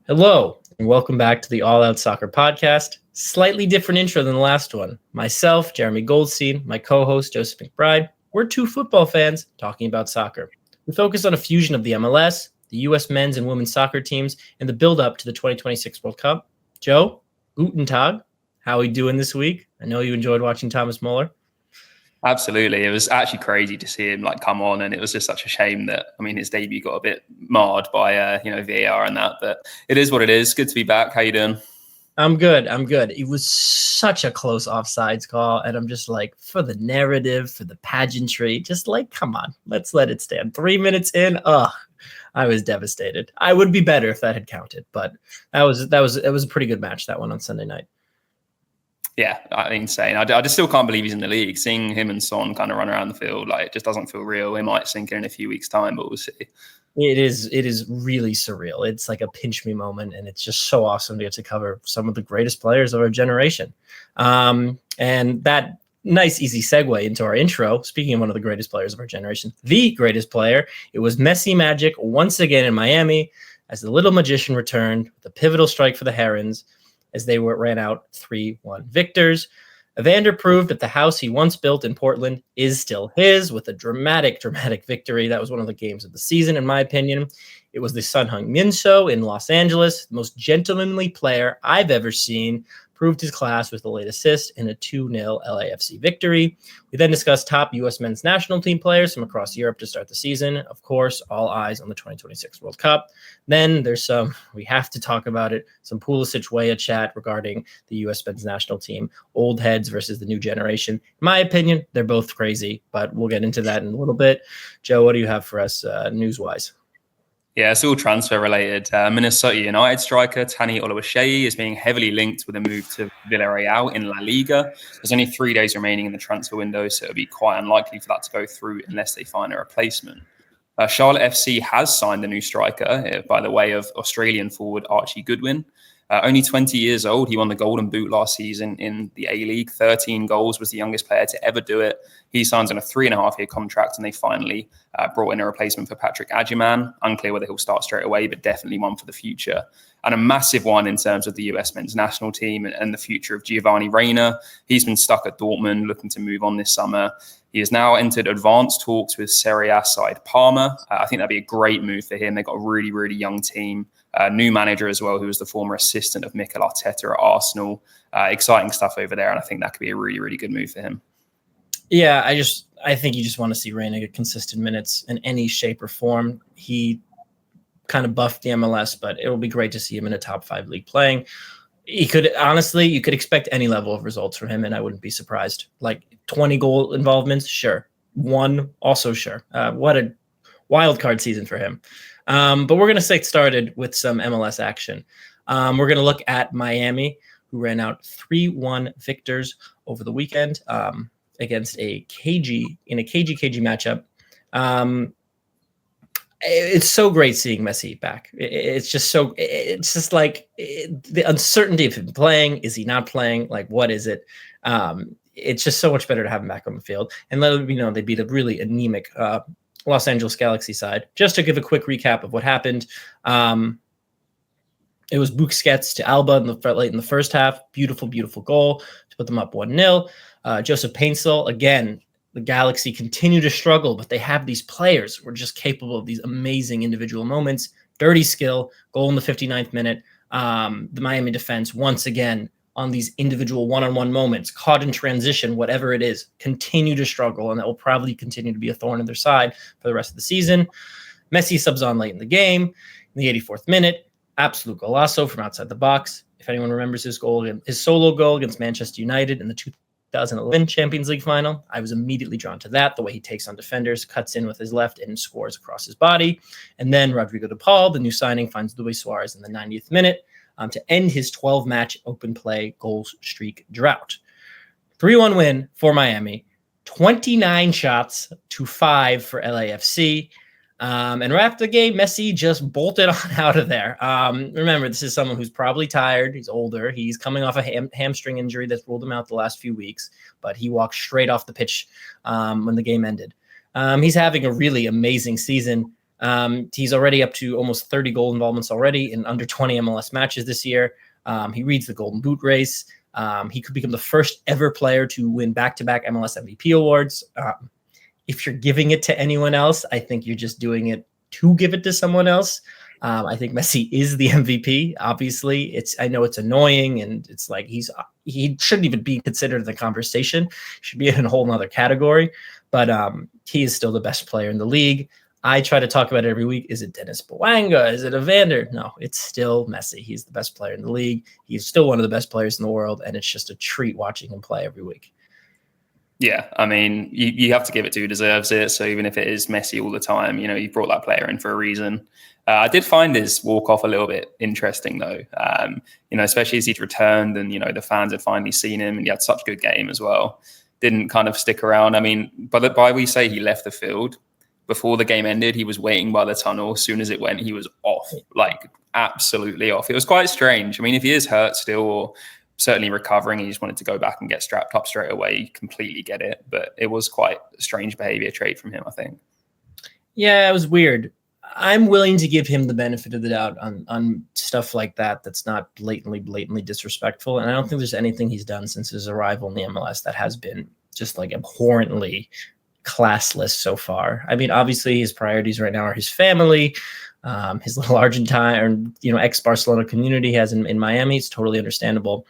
Hello, and welcome back to the All Out Soccer Podcast. Slightly different intro than the last one. Myself, Jeremy Goldstein, my co-host, Joseph McBride. We're two football fans talking about soccer. We focus on a fusion of the MLS, the U.S. men's and women's soccer teams, and the build-up to the 2026 World Cup. Joe, guten Tag. How are we doing this week? I know you enjoyed watching Thomas Muller. Absolutely. It was actually crazy to see him come on, and it was just such a shame that his debut got a bit marred by VAR and that, but it is what it is. Good to be back. How you doing? I'm good. It was such a close offsides call, and I'm just like, for the narrative, for the pageantry, just come on, let's let it stand. 3 minutes in, I was devastated. I would be better if that had counted, but it was a pretty good match, that one on Sunday night. Yeah, insane. I just still can't believe he's in the league. Seeing him and Son kind of run around the field, it just doesn't feel real. It might sink in a few weeks' time, but we'll see. It is really surreal. It's like a pinch me moment, and it's just so awesome to get to cover some of the greatest players of our generation. And that nice, easy segue into our intro. Speaking of one of the greatest players of our generation, the greatest player, it was Messi magic once again in Miami as the little magician returned with a pivotal strike for the Herons as they ran out 3-1 victors. Evander proved that the house he once built in Portland is still his with a dramatic victory. That was one of the games of the season, in my opinion. It was the Sun Heung-min show in Los Angeles. The most gentlemanly player I've ever seen. Proved his class with the late assist in a 2-0 LAFC victory. We then discussed top U.S. men's national team players from across Europe to start the season. Of course, all eyes on the 2026 World Cup. Then there's we have to talk about it, some Pulisic Weah chat regarding the U.S. men's national team, old heads versus the new generation. In my opinion, they're both crazy, but we'll get into that in a little bit. Joe, what do you have for us news-wise? Yeah, it's all transfer related. Minnesota United striker Tani Oluwaseyi is being heavily linked with a move to Villarreal in La Liga. There's only 3 days remaining in the transfer window, so it'll be quite unlikely for that to go through unless they find a replacement. Charlotte FC has signed a new striker by the way of Australian forward Archie Goodwin. Only 20 years old, he won the Golden Boot last season in the A-League. 13 goals, was the youngest player to ever do it. He signs on a 3.5-year contract, and they finally brought in a replacement for Patrick Adjiman. Unclear whether he'll start straight away, but definitely one for the future. And a massive one in terms of the US men's national team and the future of Giovanni Reina. He's been stuck at Dortmund, looking to move on this summer. He has now entered advanced talks with Serie A side Parma. I think that'd be a great move for him. They've got a really, really young team. New manager as well, who was the former assistant of Mikel Arteta at Arsenal. Exciting stuff over there, and I think that could be a really, really good move for him. Yeah, I think you just want to see Reina get consistent minutes in any shape or form. He kind of buffed the MLS, but it will be great to see him in a top 5 league playing. You could expect any level of results from him, and I wouldn't be surprised. 20 goal involvements, sure. 1, also sure. What a wild card season for him. But we're going to get started with some MLS action. We're going to look at Miami, who ran out 3-1 victors over the weekend against a KG matchup. It's so great seeing Messi back. It's just the uncertainty of him playing. Is he not playing? What is it? It's just so much better to have him back on the field. And let it be known, they beat a really anemic Los Angeles Galaxy side. Just to give a quick recap of what happened. It was Busquets to Alba late in the first half. Beautiful, beautiful goal to put them up 1-0. Joseph Paintsel, again, the Galaxy continue to struggle, but they have these players who are just capable of these amazing individual moments. Dirty skill, goal in the 59th minute. The Miami defense, once again, on these individual one-on-one moments, caught in transition, whatever it is, continue to struggle, and that will probably continue to be a thorn in their side for the rest of the season. Messi subs on late in the game, in the 84th minute, absolute golazo from outside the box. If anyone remembers his solo goal against Manchester United in the 2011 Champions League final, I was immediately drawn to that, the way he takes on defenders, cuts in with his left, and scores across his body. And then Rodrigo de Paul, the new signing, finds Luis Suarez in the 90th minute, to end his 12-match open play goal streak drought. 3-1 win for Miami, 29 shots to 5 for LAFC. And right after the game, Messi just bolted on out of there. Remember, this is someone who's probably tired. He's older. He's coming off a hamstring injury that's ruled him out the last few weeks, but he walked straight off the pitch when the game ended. He's having a really amazing season. He's already up to almost 30 goal involvements already in under 20 MLS matches this year. He reads the Golden Boot race. He could become the first ever player to win back-to-back MLS MVP awards. If you're giving it to anyone else, I think you're just doing it to give it to someone else. I think Messi is the MVP. Obviously, I know it's annoying, and it's like he shouldn't even be considered in the conversation. He should be in a whole nother category. But he is still the best player in the league. I try to talk about it every week. Is it Dennis Bouanga? Is it Evander? No, it's still Messi. He's the best player in the league. He's still one of the best players in the world, and it's just a treat watching him play every week. Yeah, I mean, you have to give it to who deserves it. So even if it is Messi all the time, you brought that player in for a reason. I did find his walk-off a little bit interesting, though, especially as he'd returned and, the fans had finally seen him, and he had such a good game as well. Didn't kind of stick around. I mean, by we say he left the field, before the game ended, he was waiting by the tunnel. As soon as it went, he was off, like absolutely off. It was quite strange. I mean, if he is hurt still or certainly recovering, he just wanted to go back and get strapped up straight away, you completely get it. But it was quite a strange behavior trait from him, I think. Yeah, it was weird. I'm willing to give him the benefit of the doubt on stuff like that that's not blatantly disrespectful. And I don't think there's anything he's done since his arrival in the MLS that has been just like abhorrently classless so far. I mean, obviously his priorities right now are his family, his little Argentine or ex-Barcelona community he has in Miami. It's totally understandable.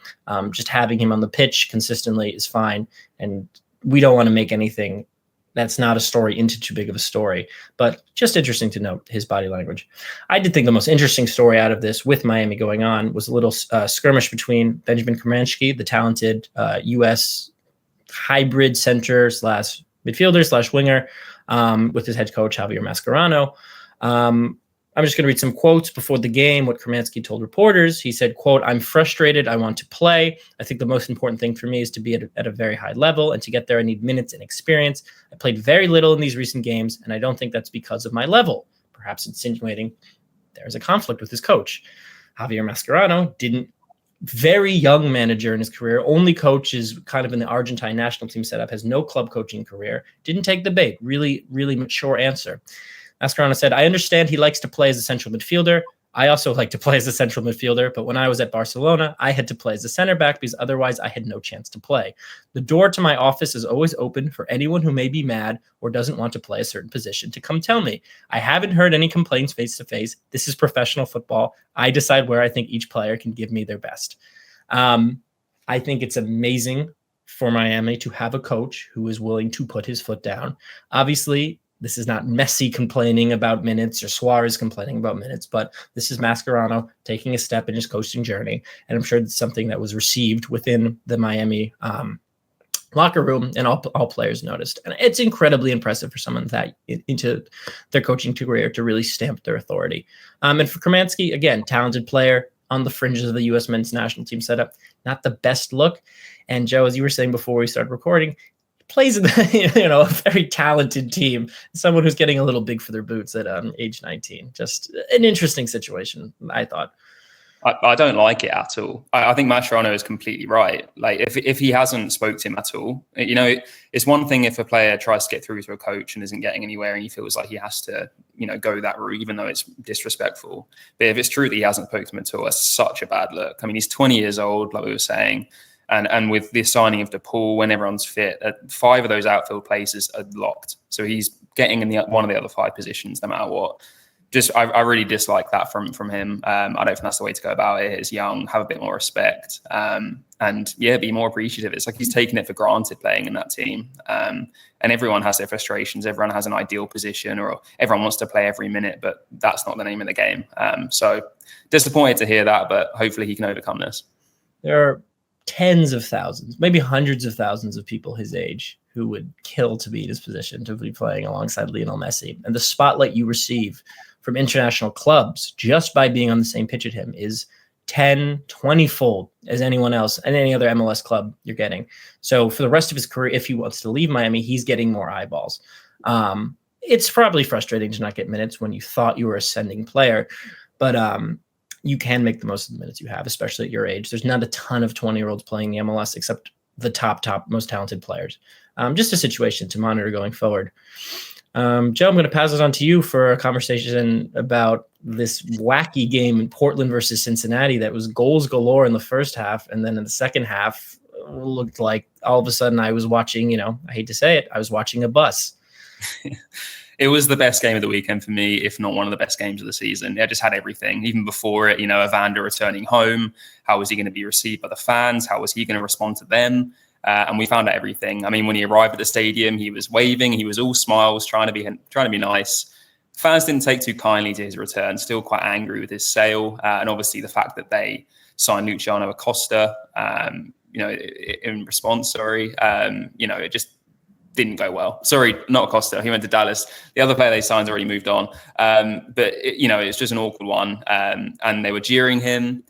Just having him on the pitch consistently is fine, and we don't want to make anything that's not a story into too big of a story. But just interesting to note his body language. I did think the most interesting story out of this, with Miami going on, was a little skirmish between Benjamin Kromanski, the talented U.S. hybrid center / midfielder / winger, with his head coach, Javier Mascherano. I'm just going to read some quotes before the game, what Kromanski told reporters. He said, quote, "I'm frustrated. I want to play. I think the most important thing for me is to be at a very high level, and to get there I need minutes and experience. I played very little in these recent games, and I don't think that's because of my level," perhaps insinuating there's a conflict with his coach. Javier Mascherano very young manager in his career, only coaches kind of in the Argentine national team setup, has no club coaching career, didn't take the bait. Really, really mature answer. Mascherano said, "I understand he likes to play as a central midfielder. I also like to play as a central midfielder, but when I was at Barcelona, I had to play as a center back because otherwise I had no chance to play. The door to my office is always open for anyone who may be mad or doesn't want to play a certain position to come tell me. I haven't heard any complaints face to face. This is professional football. I decide where I think each player can give me their best." I think it's amazing for Miami to have a coach who is willing to put his foot down. Obviously, this is not Messi complaining about minutes or Suarez complaining about minutes, but this is Mascherano taking a step in his coaching journey. And I'm sure it's something that was received within the Miami locker room, and all players noticed. And it's incredibly impressive for someone that into their coaching career to really stamp their authority. And for Kromanski, again, talented player on the fringes of the U.S. men's national team setup, not the best look. And Joe, as you were saying before we started recording, plays in a very talented team, someone who's getting a little big for their boots at age 19. Just an interesting situation, I thought. I don't like it at all. I think Mascherano is completely right. Like if he hasn't spoke to him at all, it's one thing if a player tries to get through to a coach and isn't getting anywhere and he feels like he has to, go that route, even though it's disrespectful. But if it's true that he hasn't spoken to him at all, that's such a bad look. I mean, he's 20 years old, like we were saying. And with the signing of DePaul, when everyone's fit, 5 of those outfield places are locked. So he's getting in one of the other 5 positions, no matter what. I really dislike that from him. I don't think that's the way to go about it. It's young, have a bit more respect, and be more appreciative. It's like he's taking it for granted playing in that team. And everyone has their frustrations. Everyone has an ideal position, or everyone wants to play every minute, but that's not the name of the game. So disappointed to hear that, but hopefully he can overcome this. There are tens of thousands, maybe hundreds of thousands of people his age who would kill to be in his position, to be playing alongside Lionel Messi. And the spotlight you receive from international clubs just by being on the same pitch at him is 10, 20-fold as anyone else and any other MLS club you're getting. So for the rest of his career, if he wants to leave Miami, he's getting more eyeballs. It's probably frustrating to not get minutes when you thought you were a ascending player, but you can make the most of the minutes you have, especially at your age. There's not a ton of 20-year-olds playing the MLS except the top most talented players. Just a situation to monitor going forward. Joe, I'm going to pass it on to you for a conversation about this wacky game in Portland versus Cincinnati that was goals galore in the first half. And then in the second half, looked like all of a sudden I was watching, I hate to say it, I was watching a bus. It was the best game of the weekend for me, if not one of the best games of the season. It just had everything. Even before it, Evander returning home. How was he going to be received by the fans? How was he going to respond to them? And we found out everything. I mean, when he arrived at the stadium, he was waving. He was all smiles, trying to be nice. Fans didn't take too kindly to his return. Still quite angry with his sale, and obviously the fact that they signed Luciano Acosta. In response. It just didn't go well. Sorry, not Acosta. He went to Dallas. The other player they signed's already moved on. It's just an awkward one. And they were jeering him.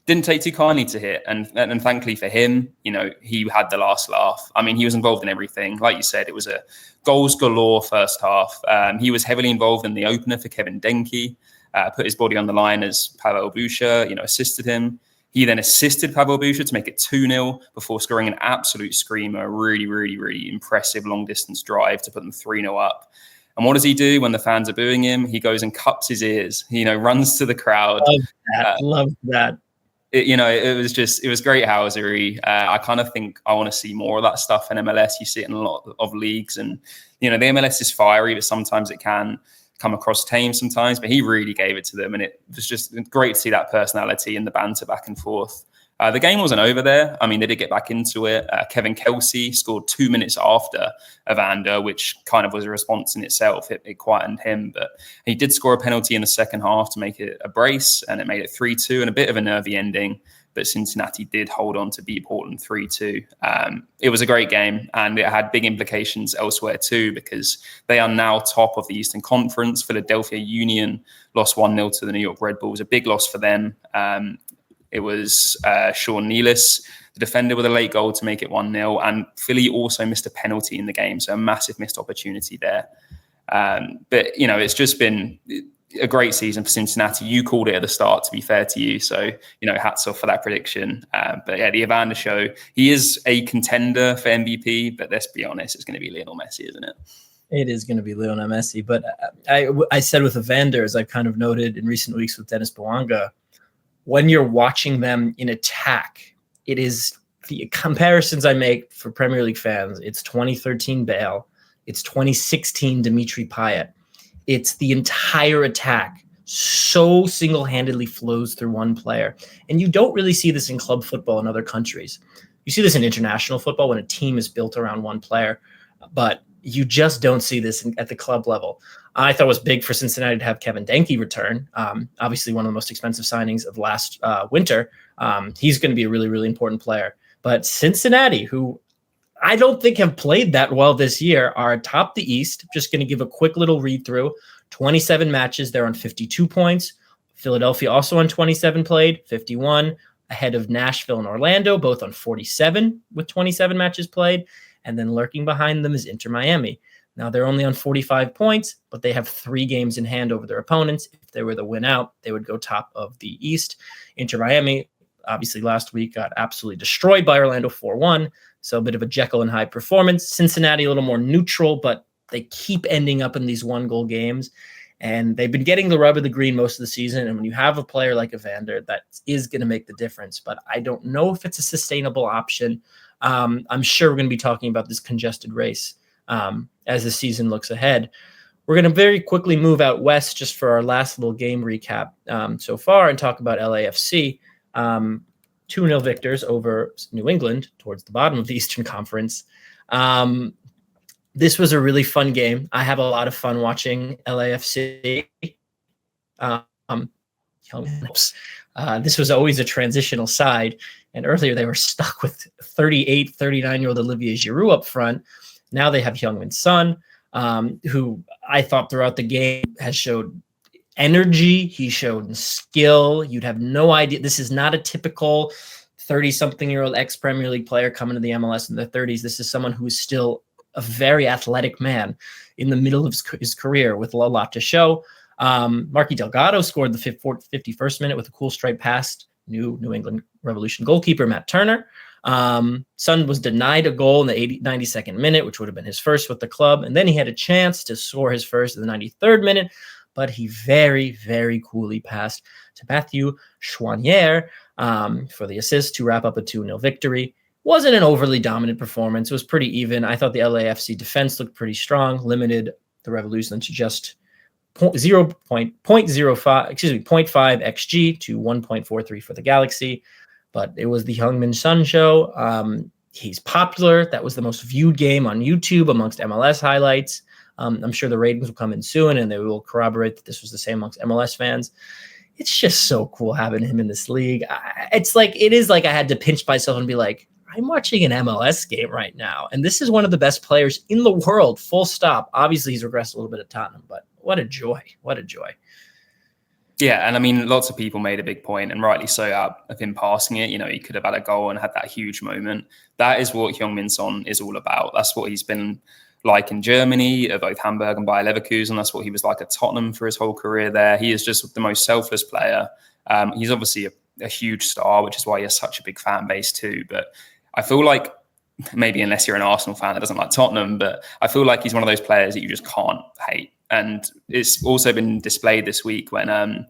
Didn't take too kindly to it. And thankfully for him, he had the last laugh. I mean, he was involved in everything. Like you said, it was a goals galore first half. He was heavily involved in the opener for Kevin Denke, put his body on the line as Pavel Boucher, assisted him. He then assisted Pavel Boucher to make it 2-0 before scoring an absolute screamer, really, really, really impressive long-distance drive to put them 3-0 up. And what does he do when the fans are booing him? He goes and cups his ears, runs to the crowd. Love that. It was great housery. I kind of think I want to see more of that stuff in MLS. You see it in a lot of leagues, and the MLS is fiery, but sometimes it can come across tame sometimes. But he really gave it to them, and it was just great to see that personality and the banter back and forth. The game wasn't over there. I mean, they did get back into it. Kevin Kelsey scored 2 minutes after Evander, which kind of was a response in itself. It quietened him, but he did score a penalty in the second half to make it a brace, and it made it 3-2 and a bit of a nervy ending. But Cincinnati did hold on to beat Portland 3-2. It was a great game, and it had big implications elsewhere too, because they are now top of the Eastern Conference. Philadelphia Union lost 1-0 to the New York Red Bulls, a big loss for them. It was Sean Nealis, the defender, with a late goal to make it 1-0. And Philly also missed a penalty in the game, so a massive missed opportunity there. But it's just been a great season for Cincinnati. You called it at the start, to be fair to you. So, hats off for that prediction. But yeah, the Evander show, he is a contender for MVP, but let's be honest, it's going to be Lionel Messi, isn't it? It is going to be Lionel Messi. But I said with Evander, as I've kind of noted in recent weeks with Dennis Bouanga, when you're watching them in attack, it is the comparisons I make for Premier League fans. It's 2013 Bale. It's 2016 Dimitri Payet. It's the entire attack so single-handedly flows through one player. And you don't really see this in club football in other countries. You see this in international football when a team is built around one player, but you just don't see this at the club level. I thought it was big for Cincinnati to have Kevin Denke return. Obviously, one of the most expensive signings of last winter. He's going to be a really, really important player. But Cincinnati, who I don't think have played that well this year, are atop the East. Just going to give a quick little read through. 27 matches. They're on 52 points. Philadelphia also on 27 played, 51, ahead of Nashville and Orlando, both on 47 with 27 matches played. And then lurking behind them is Inter Miami. Now, they're only on 45 points, but they have 3 games in hand over their opponents. If they were to win out, they would go top of the East. Inter Miami, obviously last week, got absolutely destroyed by Orlando 4-1. So a bit of a Jekyll and Hyde performance. Cincinnati, a little more neutral, but they keep ending up in these one-goal games. And they've been getting the rub of the green most of the season. And when you have a player like Evander, that is going to make the difference. But I don't know if it's a sustainable option. I'm sure we're going to be talking about this congested race as the season looks ahead. We're going to very quickly move out west just for our last little game recap so far and talk about LAFC. 2-0 victors over New England towards the bottom of the Eastern Conference. This was a really fun game. I have a lot of fun watching LAFC. This was always a transitional side. And earlier they were stuck with 38, 39-year-old Olivier Giroud up front. Now they have Heung-min Son, who I thought throughout the game has showed energy. He showed skill. You'd have no idea. This is not a typical 30-something-year-old ex-Premier League player coming to the MLS in their 30s. This is someone who is still a very athletic man in the middle of his career with a lot to show. Marky Delgado scored the 51st minute with a cool straight past New England Revolution goalkeeper Matt Turner. Son was denied a goal in the 92nd minute, which would have been his first with the club. And then he had a chance to score his first in the 93rd minute, but he very, very coolly passed to Matthew Chouanier for the assist to wrap up a 2-0 victory. Wasn't an overly dominant performance. It was pretty even. I thought the LAFC defense looked pretty strong, limited the Revolution to just 0.05 XG to 1.43 for the Galaxy. But it was the Heung-min Son show. He's popular. That was the most viewed game on YouTube amongst MLS highlights. I'm sure the ratings will come in soon, and they will corroborate that this was the same amongst MLS fans. It's just so cool having him in this league. It is like I had to pinch myself and be like, I'm watching an MLS game right now, and this is one of the best players in the world, full stop. Obviously, he's regressed a little bit at Tottenham, but what a joy. What a joy. Yeah, and I mean, lots of people made a big point, and rightly so, of him passing it. You know, he could have had a goal and had that huge moment. That is what Heung-min Son is all about. That's what he's been like in Germany, at both Hamburg and Bayer Leverkusen. That's what he was like at Tottenham for his whole career there. He is just the most selfless player. He's obviously a huge star, which is why he has such a big fan base too. But I feel like, maybe unless you're an Arsenal fan that doesn't like Tottenham, but I feel like he's one of those players that you just can't hate. And it's also been displayed this week when, the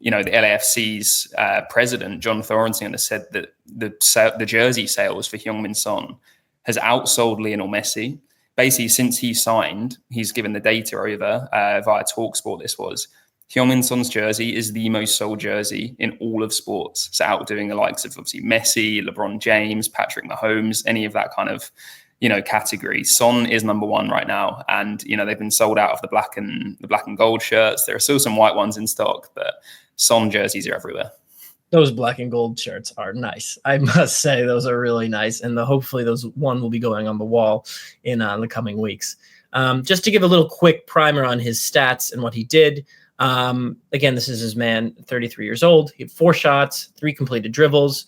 LAFC's president, John Thornton, has said that the jersey sales for Heung-min Son has outsold Lionel Messi. Basically, since he signed, he's given the data over via TalkSport. This was Heung-min Son's jersey is the most sold jersey in all of sports. So outdoing the likes of obviously Messi, LeBron James, Patrick Mahomes, any of that kind of, category. Son is number one right now. And, they've been sold out of the black and gold shirts. There are still some white ones in stock, but Son jerseys are everywhere. Those black and gold shirts are nice. I must say those are really nice. And hopefully those one will be going on the wall in the coming weeks. Just to give a little quick primer on his stats and what he did. Again, this is his man, 33 years old. He had 4 shots, 3 completed dribbles,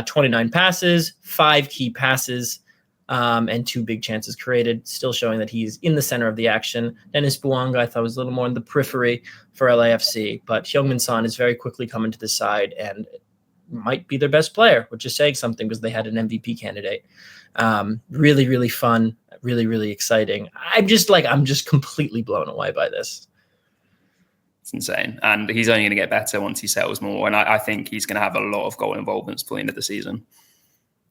29 passes, 5 key passes, and 2 big chances created, still showing that he's in the center of the action. Dennis Bouanga, I thought, was a little more in the periphery for LAFC, but Heung-min Son is very quickly coming to the side and might be their best player, which is saying something because they had an MVP candidate. Really, really fun, really, really exciting. I'm just completely blown away by this. It's insane. And he's only going to get better once he settles more. And I think he's going to have a lot of goal involvements for the end of the season.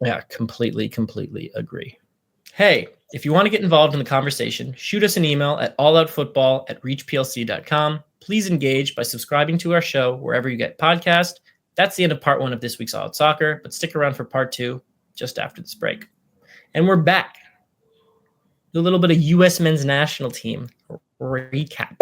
Yeah, completely agree. Hey, if you want to get involved in the conversation, shoot us an email at alloutfootball@reachplc.com. Please engage by subscribing to our show wherever you get podcast. That's the end of part 1 of this week's All Out Soccer, but stick around for part 2 just after this break. And we're back. A little bit of U.S. men's national team recap.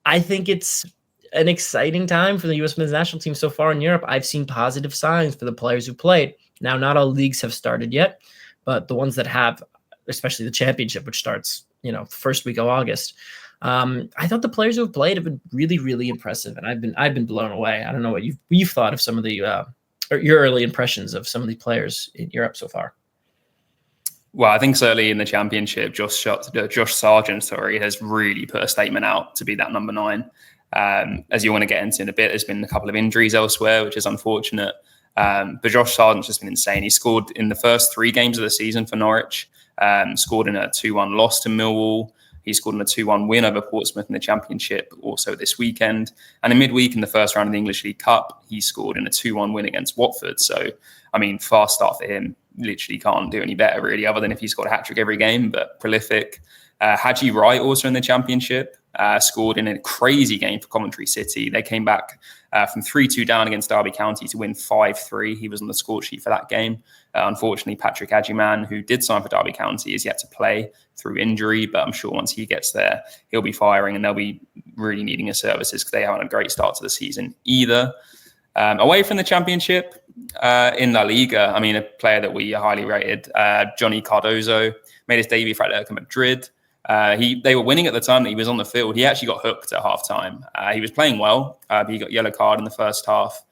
I think it's an exciting time for the U.S. men's national team so far in Europe. I've seen positive signs for the players who played. Now, not all leagues have started yet, but the ones that have, especially the championship, which starts, the first week of August. I thought the players who have played have been really, really impressive, and I've been blown away. I don't know what you've thought of some of the or your early impressions of some of the players in Europe so far. Well, I think certainly in the championship, Josh Sargent, has really put a statement out to be that number 9. As you want to get into in a bit, there's been a couple of injuries elsewhere, which is unfortunate. But Josh Sargent's just been insane. He scored in the first 3 games of the season for Norwich, scored in a 2-1 loss to Millwall. He scored in a 2-1 win over Portsmouth in the championship also this weekend. And in midweek in the first round of the English League Cup, he scored in a 2-1 win against Watford. So, fast start for him. Literally can't do any better, really, other than if he's got a hat-trick every game, but prolific. Haji Wright also in the championship, scored in a crazy game for Coventry City. They came back from 3-2 down against Derby County to win 5-3. He was on the score sheet for that game. Unfortunately, Patrick Agyemang, who did sign for Derby County, is yet to play through injury, but I'm sure once he gets there, he'll be firing and they'll be really needing his services because they haven't had a great start to the season either. Away from the championship, in La Liga, a player that we highly rated, Johnny Cardozo, made his debut for Atletico Madrid. They were winning at the time that he was on the field. He actually got hooked at halftime. He was playing well, but he got yellow card in the first half.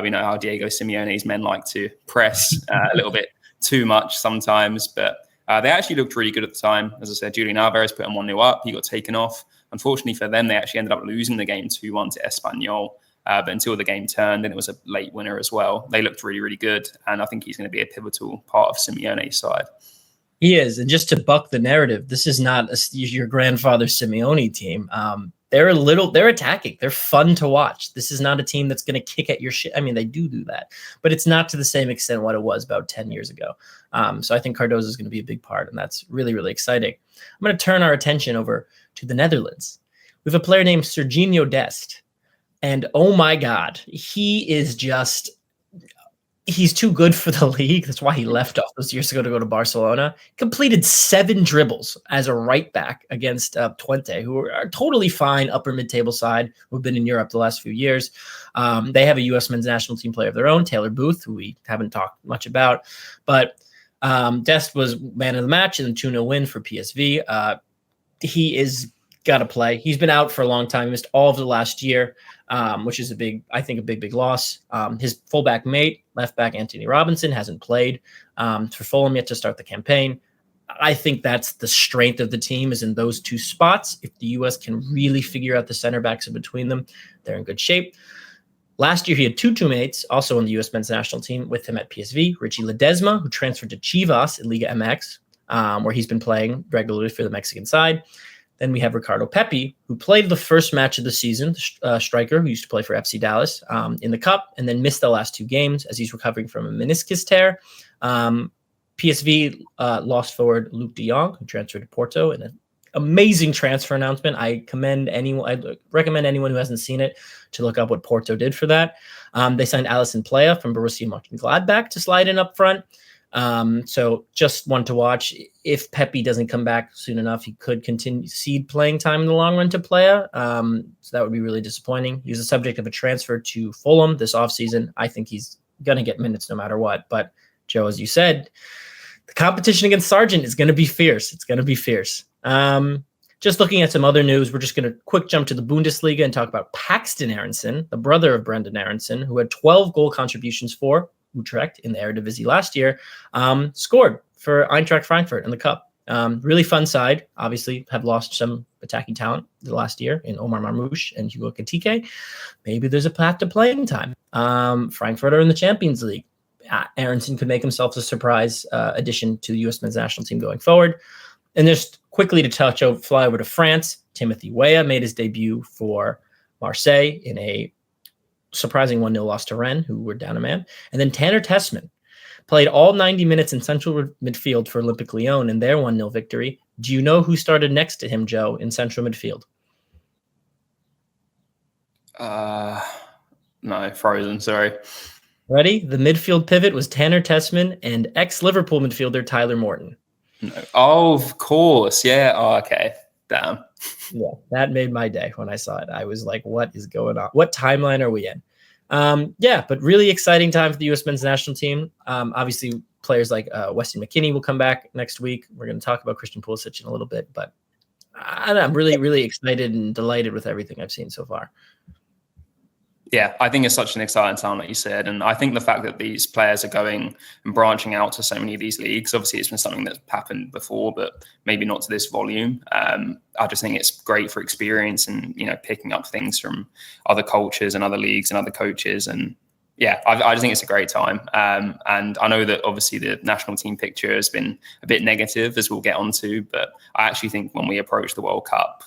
We know how Diego Simeone's men like to press a little bit too much sometimes, but they actually looked really good at the time. As I said, Julian Alvarez put him 1-0 up. He got taken off. Unfortunately for them, they actually ended up losing the game 2-1 to Espanyol. But until the game turned, and it was a late winner as well, they looked really, really good. And I think he's going to be a pivotal part of Simeone's side. He is. And just to buck the narrative, this is not your grandfather Simeone team. They're attacking. They're fun to watch. This is not a team that's going to kick at your shit. I mean, they do that, but it's not to the same extent what it was about 10 years ago. So I think Cardozo is going to be a big part, and that's really, really exciting. I'm going to turn our attention over to the Netherlands. We have a player named Serginho Dest, and oh my God, he's too good for the league. That's why he left off those years ago to go to Barcelona. Completed 7 dribbles as a right back against Twente, who are totally fine upper mid-table side, who've been in Europe the last few years. They have a U.S. men's national team player of their own, Taylor Booth, who we haven't talked much about. But Dest was man of the match in the 2-0 win for PSV. He is got to play. He's been out for a long time. He missed all of the last year, which is a big loss. His fullback mate, left back Anthony Robinson, hasn't played for Fulham yet to start the campaign. I think that's the strength of the team, is in those 2 spots. If the U.S. can really figure out the center backs in between them, they're in good shape. Last year, he had 2 teammates also on the U.S. men's national team with him at PSV, Richie Ledesma, who transferred to Chivas in Liga MX, where he's been playing regularly for the Mexican side. Then we have Ricardo Pepi, who played the first match of the season, striker who used to play for FC Dallas in the Cup, and then missed the last 2 games as he's recovering from a meniscus tear. PSV lost forward Luke de Jong, who transferred to Porto, in an amazing transfer announcement. I recommend anyone who hasn't seen it to look up what Porto did for that. They signed Alisson Plea from Borussia Mönchengladbach to slide in up front. So just one to watch. If Pepi doesn't come back soon enough, he could cede playing time in the long run to Plea. So that would be really disappointing. He was the subject of a transfer to Fulham this offseason. I think he's going to get minutes no matter what. But Joe, as you said, the competition against Sargent is going to be fierce. It's going to be fierce. Just looking at some other news, we're just going to quick jump to the Bundesliga and talk about Paxton Aronson, the brother of Brendan Aronson, who had 12 goal contributions for Utrecht in the Eredivisie last year, scored for Eintracht Frankfurt in the Cup. Really fun side. Obviously, have lost some attacking talent the last year in Omar Marmoush and Hugo Katike. Maybe there's a path to playing time. Frankfurt are in the Champions League. Aronson could make himself a surprise addition to the U.S. men's national team going forward. And just quickly to fly over to France, Timothy Weah made his debut for Marseille in a surprising 1-0 loss to Rennes, who were down a man. And then Tanner Tessman played all 90 minutes in central midfield for Olympique Lyon in their 1-0 victory. Do you know who started next to him, Joe, in central midfield? No, frozen, sorry. Ready? The midfield pivot was Tanner Tessman and ex-Liverpool midfielder Tyler Morton. No. Oh, of course. Yeah. Oh, okay. Damn. Yeah, that made my day when I saw it. I was like, what is going on? What timeline are we in? But really exciting time for the U.S. men's national team. Obviously, players like Weston McKennie will come back next week. We're going to talk about Christian Pulisic in a little bit, but I'm really, really excited and delighted with everything I've seen so far. Yeah, I think it's such an exciting time, like you said. And I think the fact that these players are going and branching out to so many of these leagues, obviously it's been something that's happened before, but maybe not to this volume. I just think it's great for experience and, picking up things from other cultures and other leagues and other coaches. And yeah, I just think it's a great time. And I know that obviously the national team picture has been a bit negative, as we'll get onto, but I actually think when we approach the World Cup,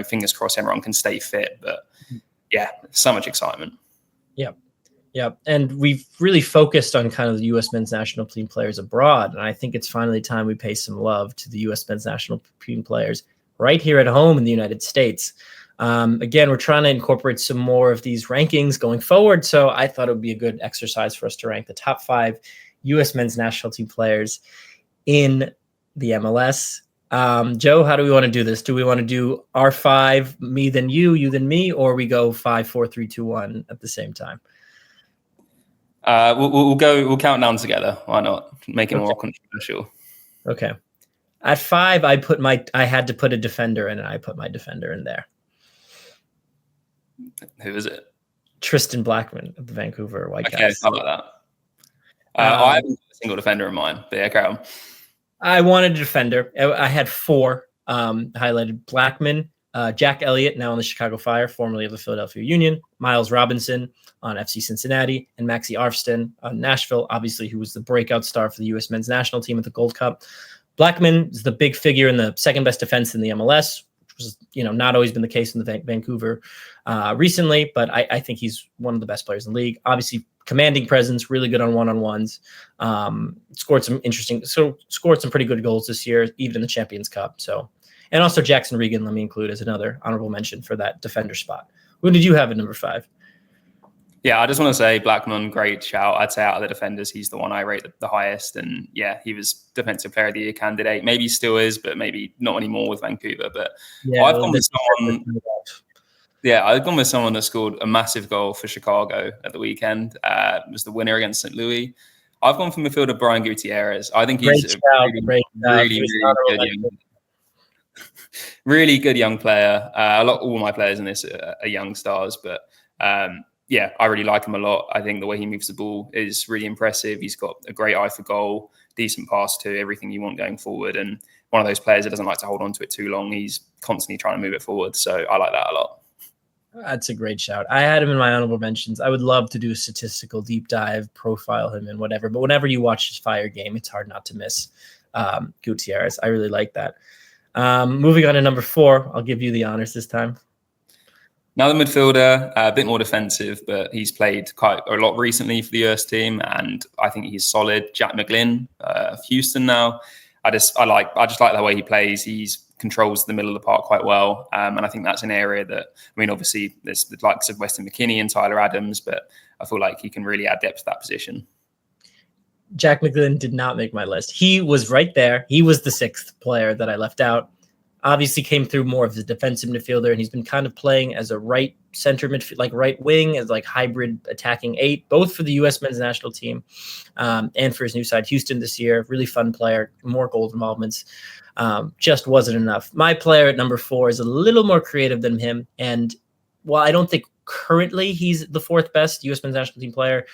fingers crossed everyone can stay fit, but yeah, so much excitement. Yeah. And we've really focused on kind of the U.S. men's national team players abroad. And I think it's finally time we pay some love to the U.S. men's national team players right here at home in the United States. Again, we're trying to incorporate some more of these rankings going forward. So I thought it would be a good exercise for us to rank the top 5 U.S. men's national team players in the MLS. Joe, how do we want to do this? Do we want to do our 5, me then you then me, or we go 5, 4, 3, 2, 1 at the same time? We'll count down together. Why not? Make it more controversial. Okay. At 5, I had to put a defender in, and I put my defender in there. Who is it? Tristan Blackman of the Vancouver Whitecaps. Okay, how about that? I haven't got a single defender in mind, but yeah, carry on. I wanted a defender. I had 4 highlighted: Blackman, Jack Elliott, now on the Chicago Fire, formerly of the Philadelphia Union. Miles Robinson on FC Cincinnati. And Maxi Arfston on Nashville, obviously, who was the breakout star for the U.S. men's national team at the Gold Cup. Blackman is the big figure in the second best defense in the MLS, which was, not always been the case in the Vancouver recently, but I think he's one of the best players in the league. Obviously, commanding presence, really good on one-on-ones. Scored some pretty good goals this year, even in the Champions Cup. So, and also Jackson Regan, let me include as another honorable mention for that defender spot. Who did you have at number 5? Yeah, I just want to say Blackman, great shout. I'd say out of the defenders, he's the one I rate the highest. And yeah, he was Defensive Player of the Year candidate. Maybe still is, but maybe not anymore with Vancouver. But yeah, I've gone with someone that scored a massive goal for Chicago at the weekend. It was the winner against St. Louis. I've gone for midfielder Brian Gutierrez. I think he's really good young player. All my players in this are young stars, but yeah, I really like him a lot. I think the way he moves the ball is really impressive. He's got a great eye for goal, decent pass to everything you want going forward, and one of those players that doesn't like to hold on to it too long. He's constantly trying to move it forward, so I like that a lot. That's a great shout. I had him in my honorable mentions. I would love to do a statistical deep dive, profile him and whatever, but whenever you watch his Fire game, it's hard not to miss Gutierrez. I really like that. Moving on to number 4, I'll give you the honors this time. Another midfielder, a bit more defensive, but he's played quite a lot recently for the US team, and I think he's solid. Jack McGlynn of Houston now. I just like the way he plays. He's controls the middle of the park quite well, and I think that's an area that, obviously there's the likes of Weston McKennie and Tyler Adams, but I feel like he can really add depth to that position. Jack McGlynn did not make my list. He was right there. He was the 6th player that I left out. Obviously came through more of the defensive midfielder, and he's been kind of playing as a right center midfield, like right wing, as like hybrid attacking 8, both for the U.S. men's national team and for his new side, Houston, this year. Really fun player, more goal involvements. Just wasn't enough. My player at number 4 is a little more creative than him, and while I don't think currently he's the 4th best U.S. men's national team player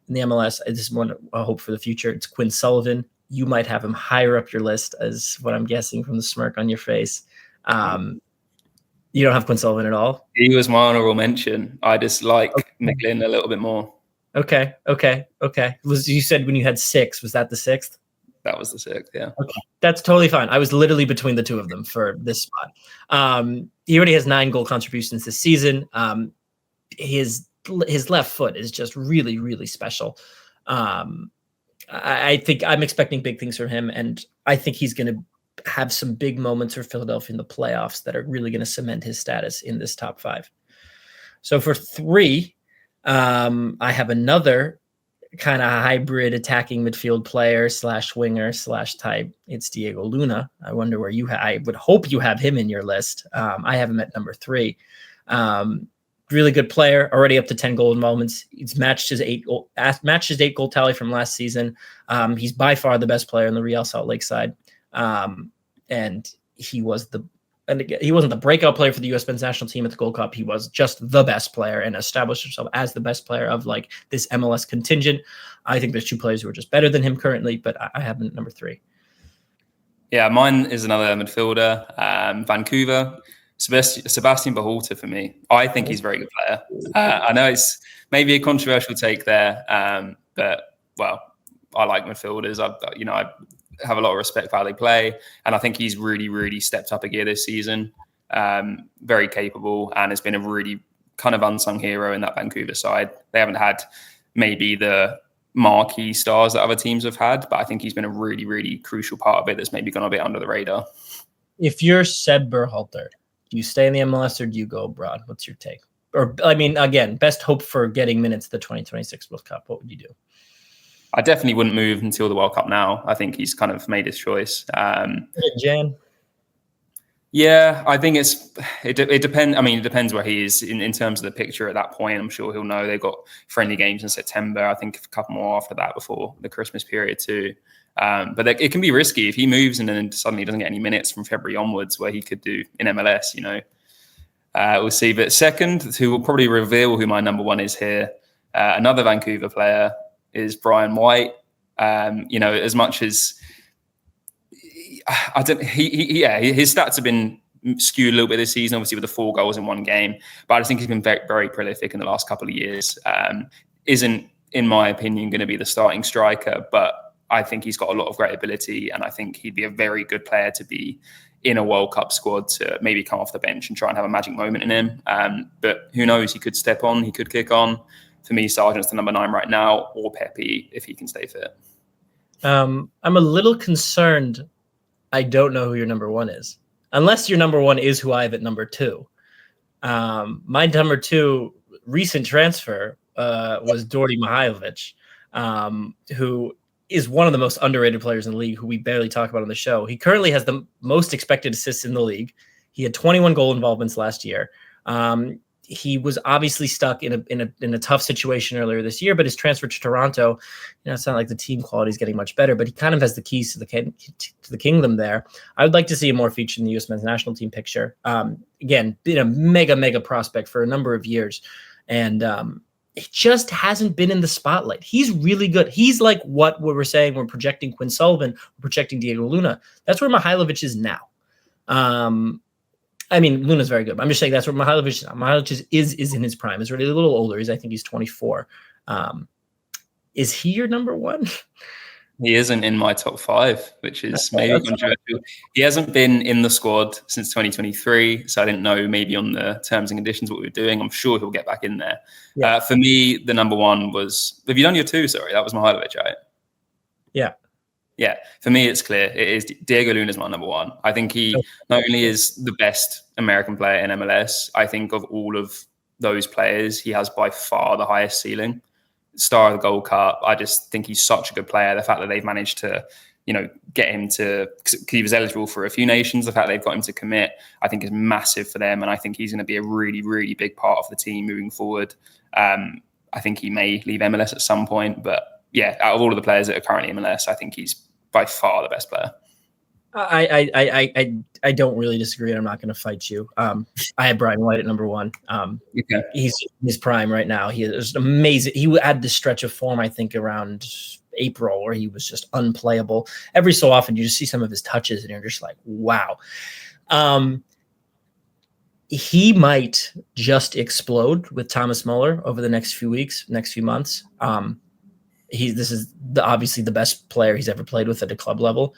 in the MLS, this is one I hope for the future. It's Quinn Sullivan. You might have him higher up your list, as what I'm guessing from the smirk on your face. You don't have Quinn Sullivan at all? He was my honorable mention. I just like McGlynn a little bit more. Okay. You said when you had 6, was that the 6th? That was the 6th, yeah. Okay, that's totally fine. I was literally between the two of them for this spot. He already has 9 goal contributions this season. His left foot is just really, really special. I think I'm expecting big things from him, and I think he's going to have some big moments for Philadelphia in the playoffs that are really going to cement his status in this top 5. So for 3, I have another kind of hybrid attacking midfield player / winger / type. It's Diego Luna. I wonder where I would hope you have him in your list. I have him at number 3. Really good player, already up to 10 goal involvements. He's matched his 8 goal tally from last season. He's by far the best player on the Real Salt Lake side. And he wasn't the breakout player for the U.S. men's national team at the Gold Cup. He was just the best player and established himself as the best player of like this MLS contingent. I think there's 2 players who are just better than him currently, but I have him at number 3. Yeah, mine is another midfielder, Vancouver. Sebastian Berhalter for me. I think he's a very good player. I know it's maybe a controversial take there, but well, I like midfielders. I have a lot of respect for how they play, and I think he's really, really stepped up a gear this season. Very capable, and has been a really kind of unsung hero in that Vancouver side. They haven't had maybe the marquee stars that other teams have had, but I think he's been a really, really crucial part of it that's maybe gone a bit under the radar. If you're Seb Berhalter, do you stay in the MLS or do you go abroad? What's your take? Or, I mean, again, best hope for getting minutes at the 2026 World Cup. What would you do? I definitely wouldn't move until the World Cup now. I think he's kind of made his choice. Jan? Yeah, I think it depends. I mean, it depends where he is in terms of the picture at that point. I'm sure he'll know they've got friendly games in September. I think a couple more after that before the Christmas period too. But it can be risky if he moves and then suddenly doesn't get any minutes from February onwards, where he could do in MLS. We'll see. But second, who will probably reveal who my number 1 is here, another Vancouver player, is Brian White. As much as his stats have been skewed a little bit this season, obviously with the 4 goals in one game. But I just think he's been very, very prolific in the last couple of years. Isn't, in my opinion, going to be the starting striker, but I think he's got a lot of great ability, and I think he'd be a very good player to be in a World Cup squad, to maybe come off the bench and try and have a magic moment in him. But who knows? He could step on, he could kick on. For me, Sargent's the number 9 right now, or Pepe if he can stay fit. I'm a little concerned. I don't know who your number 1 is, unless your number 1 is who I have at number 2. My number 2 recent transfer was Djordje Mihailovic, who is one of the most underrated players in the league, who we barely talk about on the show. He currently has the most expected assists in the league. He had 21 goal involvements last year. He was obviously stuck in a tough situation earlier this year, but his transfer to Toronto, it's not like the team quality is getting much better, but he kind of has the keys to the kingdom there. I would like to see him more featured in the U.S. men's national team picture. Again, been a mega prospect for a number of years, and it just hasn't been in the spotlight. He's really good. He's like what we were saying. We're projecting Quinn Sullivan, we're projecting Diego Luna. That's where Mihailovic is now. I mean, Luna's very good. I'm just saying that's where Mihailovic is in his prime. He's really a little older. I think he's 24. Is he your number 1? He isn't in my top 5, which is maybe controversial. He hasn't been in the squad since 2023, so I didn't know maybe on the terms and conditions what we were doing. I'm sure he'll get back in there. Yeah. For me, the number 1 was... Have you done your 2? Sorry, that was Mihailovic, right? Yeah. Yeah, for me, it's clear. It is Diego Luna's my number 1. I think he not only is the best American player in MLS, I think of all of those players, he has by far the highest ceiling. Star of the Gold Cup. I just think he's such a good player. The fact that they've managed to, get him to, because he was eligible for a few nations, the fact they've got him to commit, I think is massive for them. And I think he's going to be a really, really big part of the team moving forward. I think he may leave MLS at some point, but yeah, out of all of the players that are currently in MLS, I think he's by far the best player. I don't really disagree. I'm not going to fight you. I had Brian White at number 1. Okay. He's in his prime right now. He is amazing. He had this stretch of form, I think, around April, where he was just unplayable. Every so often, you just see some of his touches, and you're just like, wow. He might just explode with Thomas Muller over the next few weeks, next few months. This is obviously the best player he's ever played with at a club level.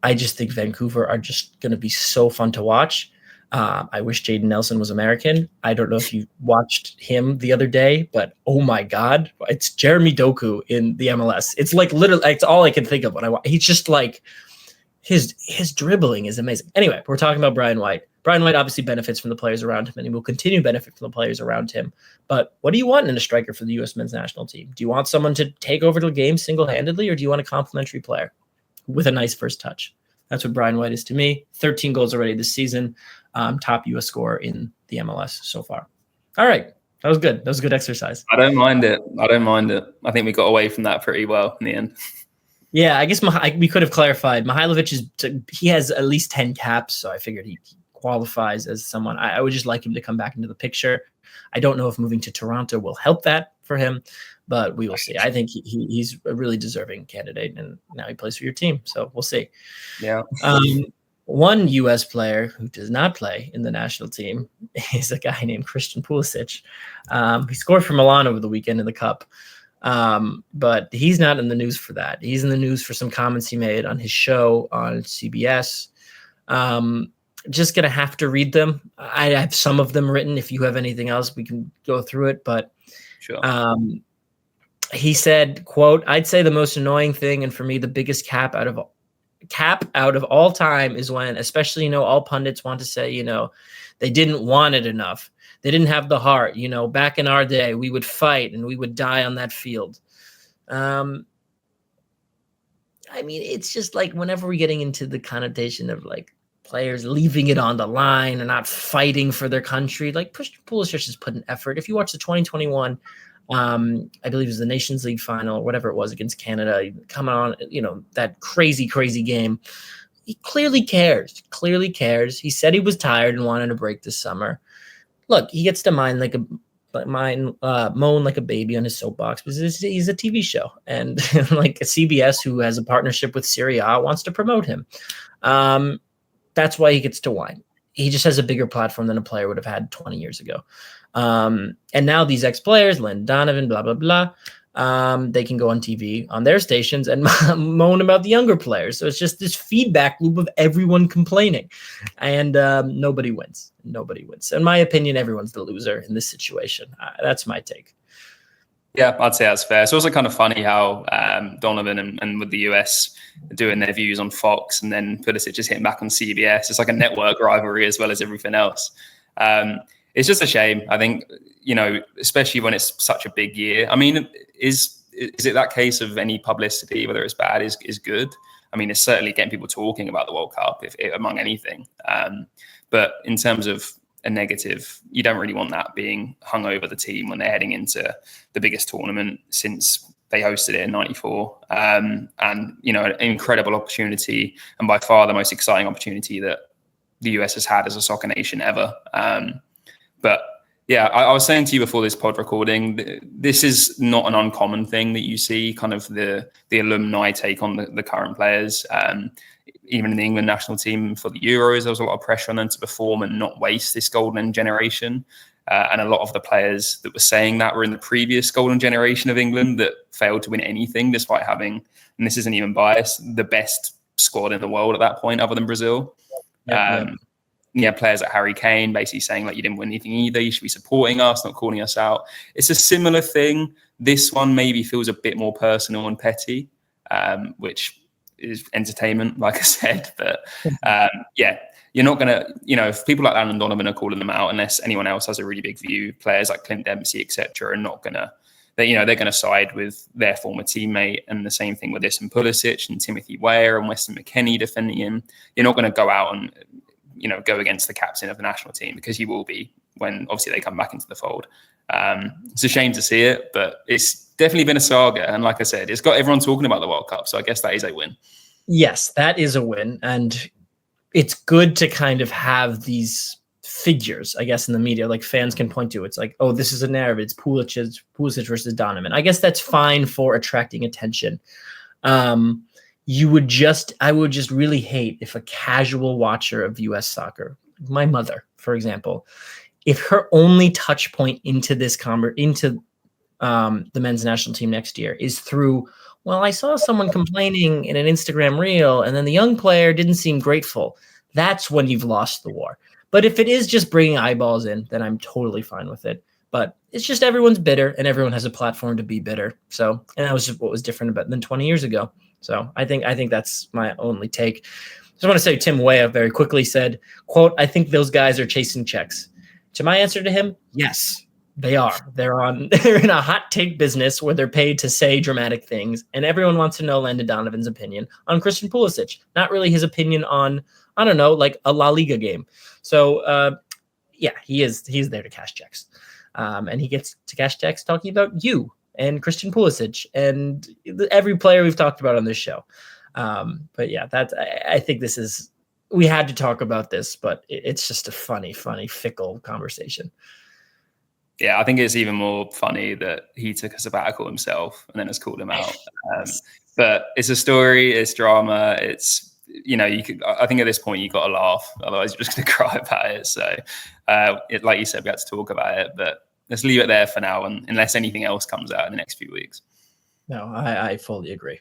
I just think Vancouver are just going to be so fun to watch. I wish Jaden Nelson was American. I don't know if you watched him the other day, but oh my God, it's Jeremy Doku in the MLS. It's like literally, it's all I can think of when I watch. He's just like, his dribbling is amazing. Anyway, we're talking about Brian White. Brian White obviously benefits from the players around him, and he will continue to benefit from the players around him. But what do you want in a striker for the U.S. men's national team? Do you want someone to take over the game single-handedly, or do you want a complimentary player with a nice first touch? That's what Brian White is to me. 13 goals already this season. Top U.S. scorer in the MLS so far. All right. That was good. That was a good exercise. I don't mind it. I think we got away from that pretty well in the end. Yeah, I guess we could have clarified. Mihailovic he has at least 10 caps, so I figured he qualifies as someone. I would just like him to come back into the picture. I don't know if moving to Toronto will help that for him, but we will see. I think he's a really deserving candidate, and now he plays for your team, so we'll see. Yeah. One U.S. player who does not play in the national team is a guy named Christian Pulisic. He scored for Milan over the weekend in the Cup, but he's not in the news for that. He's in the news for some comments he made on his show on CBS. Just going to have to read them. I have some of them written. If you have anything else, we can go through it. But sure. He said, quote, "I'd say the most annoying thing, and for me, the biggest cap out of all time is when, especially, all pundits want to say, they didn't want it enough. They didn't have the heart. Back in our day, we would fight and we would die on that field." It's just like whenever we're getting into the connotation of like players leaving it on the line and not fighting for their country, like Pulisic has put an effort. If you watch the 2021, I believe it was the Nations League final or whatever it was against Canada, coming on, that crazy game. He clearly cares. He said he was tired and wanted a break this summer. Look, he gets to moan like a baby on his soapbox because he's a TV show, and like a CBS, who has a partnership with Serie A, wants to promote him. That's why he gets to whine. he just has a bigger platform than a player would have had 20 years ago. And now these ex-players, Landon Donovan, blah, blah, blah, they can go on TV on their stations and moan about the younger players. So it's just this feedback loop of everyone complaining, and nobody wins. Nobody wins. In my opinion, everyone's the loser in this situation. That's my take. Yeah, I'd say that's fair. It's also kind of funny how Donovan and with the US doing their views on Fox, and then Pulisic just hitting back on CBS. It's like a network rivalry as well as everything else. It's just a shame. I think, especially when it's such a big year. I mean, is it that case of any publicity, whether it's bad, is good? I mean, it's certainly getting people talking about the World Cup, if among anything. But in terms of a negative, you don't really want that being hung over the team when they're heading into the biggest tournament since they hosted it in '94. And, an incredible opportunity, and by far the most exciting opportunity that the US has had as a soccer nation ever. But yeah, I was saying to you before this pod recording, this is not an uncommon thing that you see, kind of the alumni take on the current players. Even in the England national team for the Euros, there was a lot of pressure on them to perform and not waste this golden generation. And a lot of the players that were saying that were in the previous golden generation of England that failed to win anything, despite having, and this isn't even biased, the best squad in the world at that point, other than Brazil. Players like Harry Kane basically saying, like, you didn't win anything either, you should be supporting us, not calling us out. It's a similar thing. This one maybe feels a bit more personal and petty, which is entertainment, like I said. But you're not going to, if people like Landon Donovan are calling them out, unless anyone else has a really big view, players like Clint Dempsey, etc., are not going to, they're going to side with their former teammate. And the same thing with this and Pulisic and Timothy Weah and Weston McKennie defending him. You're not going to go out and, go against the captain of the national team, because he will be when obviously they come back into the fold. It's a shame to see it, but it's definitely been a saga. And like I said, it's got everyone talking about the World Cup. So I guess that is a win. Yes, that is a win. And it's good to kind of have these figures, I guess, in the media, like fans can point to. It's like, oh, this is a narrative. It's Pulisic versus Donovan. I guess that's fine for attracting attention. I would just really hate if a casual watcher of US soccer, my mother, for example, if her only touch point into this the men's national team next year is through, well, I saw someone complaining in an Instagram reel, and then the young player didn't seem grateful. That's when you've lost the war. But if it is just bringing eyeballs in, then I'm totally fine with it. But it's just everyone's bitter, and everyone has a platform to be bitter. So, and that was just what was different than 20 years ago. So I think that's my only take. Just want to say Tim Weah very quickly said, quote, "I think those guys are chasing checks." To my answer to him, yes, they are. They're in a hot take business where they're paid to say dramatic things, and everyone wants to know Landon Donovan's opinion on Christian Pulisic, not really his opinion on, I don't know, like a La Liga game. So he's there to cash checks. And he gets to cash checks talking about you and Christian Pulisic and every player we've talked about on this show. But yeah, I think we had to talk about this, but it's just a funny, fickle conversation. Yeah, I think it's even more funny that he took a sabbatical himself and then has called him out. But it's a story, it's drama, it's, I think at this point you got to laugh, otherwise you're just going to cry about it. So, like you said, we had to talk about it, but let's leave it there for now, and unless anything else comes out in the next few weeks. No, I fully agree.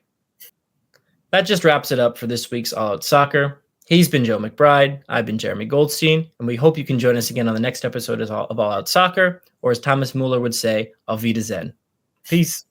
That just wraps it up for this week's All Out Soccer. He's been Joe McBride. I've been Jeremy Goldstein, and we hope you can join us again on the next episode of All Out Soccer, or as Thomas Muller would say, Auf Wiedersehen. Peace.